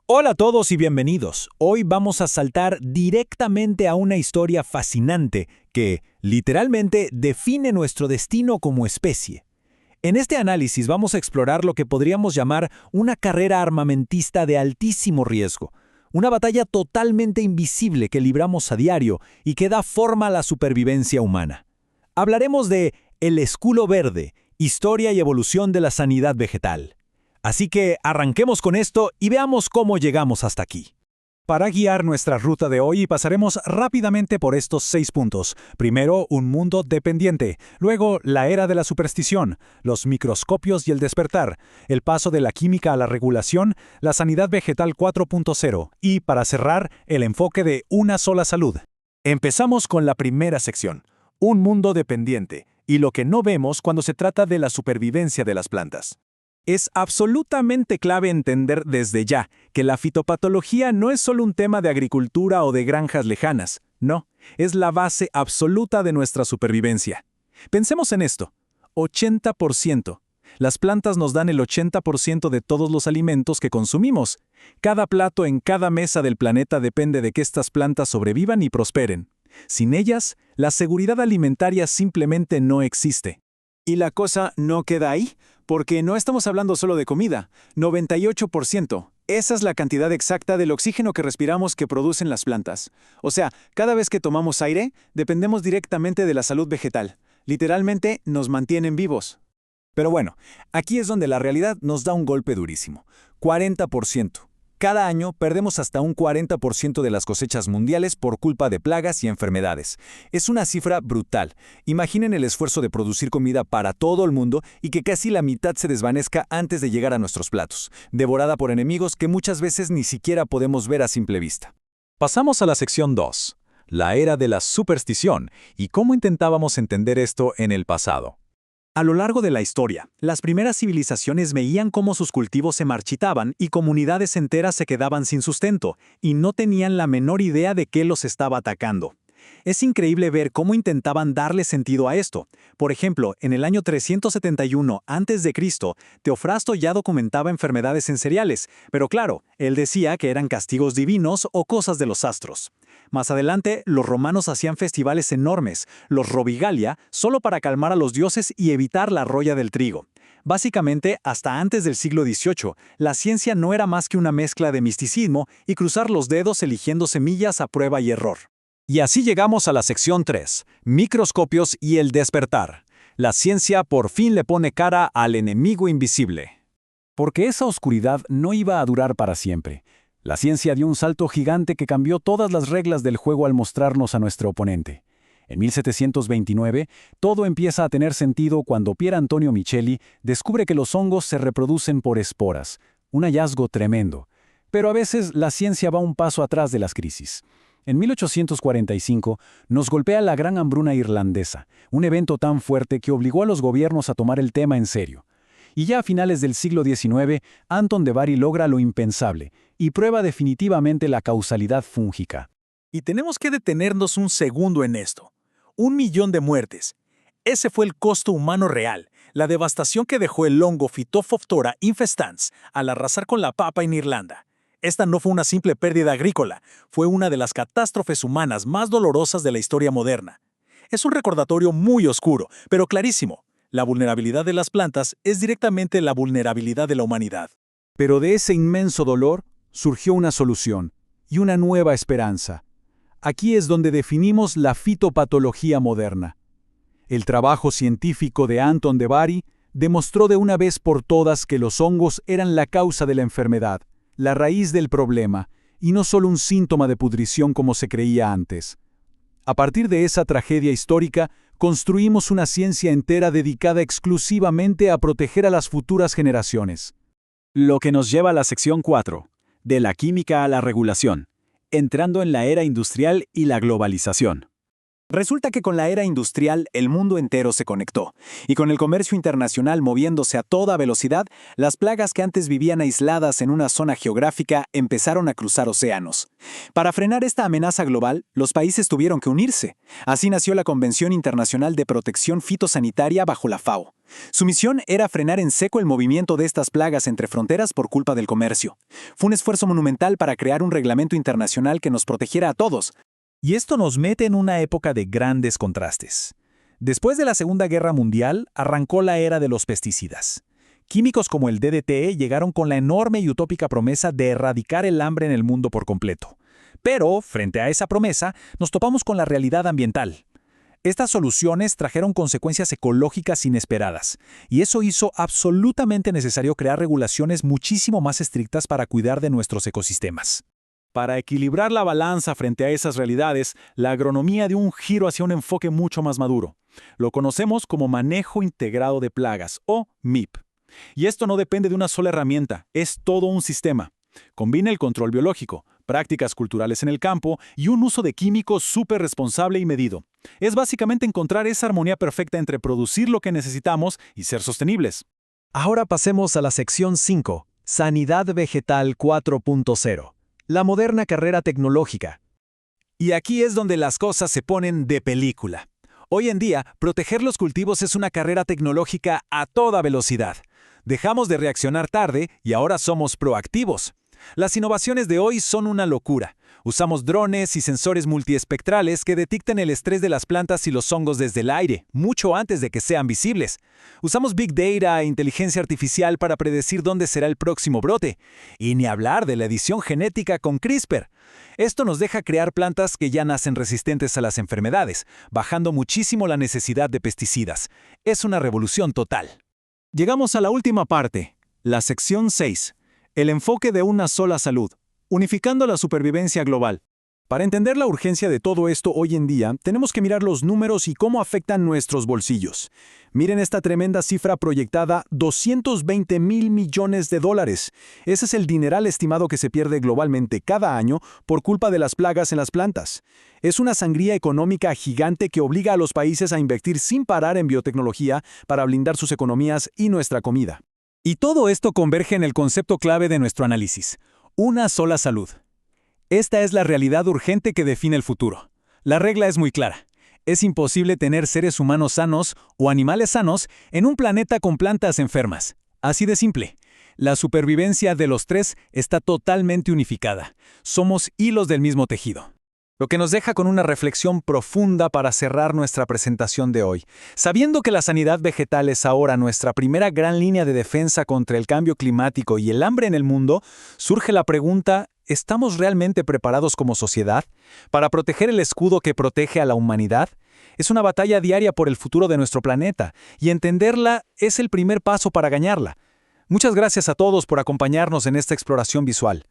Hola a todos y bienvenidos. Hoy vamos a saltar directamente a una historia fascinante que, literalmente, define nuestro destino como especie. En este análisis vamos a explorar lo que podríamos llamar una carrera armamentista de altísimo riesgo, una batalla totalmente invisible que libramos a diario y que da forma a la supervivencia humana. Hablaremos de El Escudo Verde, historia y evolución de la sanidad vegetal. Así que arranquemos con esto y veamos cómo llegamos hasta aquí. Para guiar nuestra ruta de hoy pasaremos rápidamente por estos 6 puntos. Primero, un mundo dependiente. Luego, la era de la superstición, los microscopios y el despertar, el paso de la química a la regulación, la sanidad vegetal 4.0 y, para cerrar, el enfoque de una sola salud. Empezamos con la primera sección, un mundo dependiente, y lo que no vemos cuando se trata de la supervivencia de las plantas. Es absolutamente clave entender desde ya que la fitopatología no es solo un tema de agricultura o de granjas lejanas, no, es la base absoluta de nuestra supervivencia. Pensemos en esto, 80%. Las plantas nos dan el 80% de todos los alimentos que consumimos. Cada plato en cada mesa del planeta depende de que estas plantas sobrevivan y prosperen. Sin ellas, la seguridad alimentaria simplemente no existe. Y la cosa no queda ahí, porque no estamos hablando solo de comida, 98%. Esa es la cantidad exacta del oxígeno que respiramos que producen las plantas. O sea, cada vez que tomamos aire, dependemos directamente de la salud vegetal. Literalmente, nos mantienen vivos. Pero bueno, aquí es donde la realidad nos da un golpe durísimo. 40%. Cada año perdemos hasta un 40% de las cosechas mundiales por culpa de plagas y enfermedades. Es una cifra brutal. Imaginen el esfuerzo de producir comida para todo el mundo y que casi la mitad se desvanezca antes de llegar a nuestros platos, devorada por enemigos que muchas veces ni siquiera podemos ver a simple vista. Pasamos a la sección 2, la era de la superstición y cómo intentábamos entender esto en el pasado. A lo largo de la historia, las primeras civilizaciones veían cómo sus cultivos se marchitaban y comunidades enteras se quedaban sin sustento, y no tenían la menor idea de qué los estaba atacando. Es increíble ver cómo intentaban darle sentido a esto. Por ejemplo, en el año 371 a.C., Teofrasto ya documentaba enfermedades en cereales, pero claro, él decía que eran castigos divinos o cosas de los astros. Más adelante, los romanos hacían festivales enormes, los Robigalia, solo para calmar a los dioses y evitar la roya del trigo. Básicamente, hasta antes del siglo XVIII, la ciencia no era más que una mezcla de misticismo y cruzar los dedos eligiendo semillas a prueba y error. Y así llegamos a la sección 3, microscopios y el despertar. La ciencia por fin le pone cara al enemigo invisible. Porque esa oscuridad no iba a durar para siempre. La ciencia dio un salto gigante que cambió todas las reglas del juego al mostrarnos a nuestro oponente. En 1729, todo empieza a tener sentido cuando Pier Antonio Micheli descubre que los hongos se reproducen por esporas. Un hallazgo tremendo. Pero a veces la ciencia va un paso atrás de las crisis. En 1845 nos golpea la Gran Hambruna Irlandesa, un evento tan fuerte que obligó a los gobiernos a tomar el tema en serio. Y ya a finales del siglo XIX, Anton de Bari logra lo impensable y prueba definitivamente la causalidad fúngica. Y tenemos que detenernos un segundo en esto. 1 millón de muertes. Ese fue el costo humano real, la devastación que dejó el hongo Phytophthora infestans al arrasar con la papa en Irlanda. Esta no fue una simple pérdida agrícola, fue una de las catástrofes humanas más dolorosas de la historia moderna. Es un recordatorio muy oscuro, pero clarísimo. La vulnerabilidad de las plantas es directamente la vulnerabilidad de la humanidad. Pero de ese inmenso dolor surgió una solución y una nueva esperanza. Aquí es donde definimos la fitopatología moderna. El trabajo científico de Anton de Bari demostró de una vez por todas que los hongos eran la causa de la enfermedad, la raíz del problema, y no solo un síntoma de pudrición como se creía antes. A partir de esa tragedia histórica, construimos una ciencia entera dedicada exclusivamente a proteger a las futuras generaciones. Lo que nos lleva a la sección 4, de la química a la regulación, entrando en la era industrial y la globalización. Resulta que con la era industrial el mundo entero se conectó, y con el comercio internacional moviéndose a toda velocidad, las plagas que antes vivían aisladas en una zona geográfica empezaron a cruzar océanos. Para frenar esta amenaza global, los países tuvieron que unirse. Así nació la Convención Internacional de Protección Fitosanitaria bajo la FAO. Su misión era frenar en seco el movimiento de estas plagas entre fronteras por culpa del comercio. Fue un esfuerzo monumental para crear un reglamento internacional que nos protegiera a todos. Y esto nos mete en una época de grandes contrastes. Después de la Segunda Guerra Mundial, arrancó la era de los pesticidas. Químicos como el DDT llegaron con la enorme y utópica promesa de erradicar el hambre en el mundo por completo. Pero, frente a esa promesa, nos topamos con la realidad ambiental. Estas soluciones trajeron consecuencias ecológicas inesperadas, y eso hizo absolutamente necesario crear regulaciones muchísimo más estrictas para cuidar de nuestros ecosistemas. Para equilibrar la balanza frente a esas realidades, la agronomía dio un giro hacia un enfoque mucho más maduro. Lo conocemos como manejo integrado de plagas, o MIP. Y esto no depende de una sola herramienta, es todo un sistema. Combina el control biológico, prácticas culturales en el campo y un uso de químicos súper responsable y medido. Es básicamente encontrar esa armonía perfecta entre producir lo que necesitamos y ser sostenibles. Ahora pasemos a la sección 5, Sanidad Vegetal 4.0. La moderna carrera tecnológica. Y aquí es donde las cosas se ponen de película. Hoy en día, proteger los cultivos es una carrera tecnológica a toda velocidad. Dejamos de reaccionar tarde y ahora somos proactivos. Las innovaciones de hoy son una locura. Usamos drones y sensores multiespectrales que detectan el estrés de las plantas y los hongos desde el aire, mucho antes de que sean visibles. Usamos Big Data e inteligencia artificial para predecir dónde será el próximo brote. Y ni hablar de la edición genética con CRISPR. Esto nos deja crear plantas que ya nacen resistentes a las enfermedades, bajando muchísimo la necesidad de pesticidas. Es una revolución total. Llegamos a la última parte, la sección 6. El enfoque de una sola salud, unificando la supervivencia global. Para entender la urgencia de todo esto hoy en día, tenemos que mirar los números y cómo afectan nuestros bolsillos. Miren esta tremenda cifra proyectada, $220 mil millones. Ese es el dineral estimado que se pierde globalmente cada año por culpa de las plagas en las plantas. Es una sangría económica gigante que obliga a los países a invertir sin parar en biotecnología para blindar sus economías y nuestra comida. Y todo esto converge en el concepto clave de nuestro análisis: una sola salud. Esta es la realidad urgente que define el futuro. La regla es muy clara. Es imposible tener seres humanos sanos o animales sanos en un planeta con plantas enfermas. Así de simple. La supervivencia de los tres está totalmente unificada. Somos hilos del mismo tejido. Lo que nos deja con una reflexión profunda para cerrar nuestra presentación de hoy. Sabiendo que la sanidad vegetal es ahora nuestra primera gran línea de defensa contra el cambio climático y el hambre en el mundo, surge la pregunta: ¿estamos realmente preparados como sociedad para proteger el escudo que protege a la humanidad? Es una batalla diaria por el futuro de nuestro planeta, y entenderla es el primer paso para ganarla. Muchas gracias a todos por acompañarnos en esta exploración visual.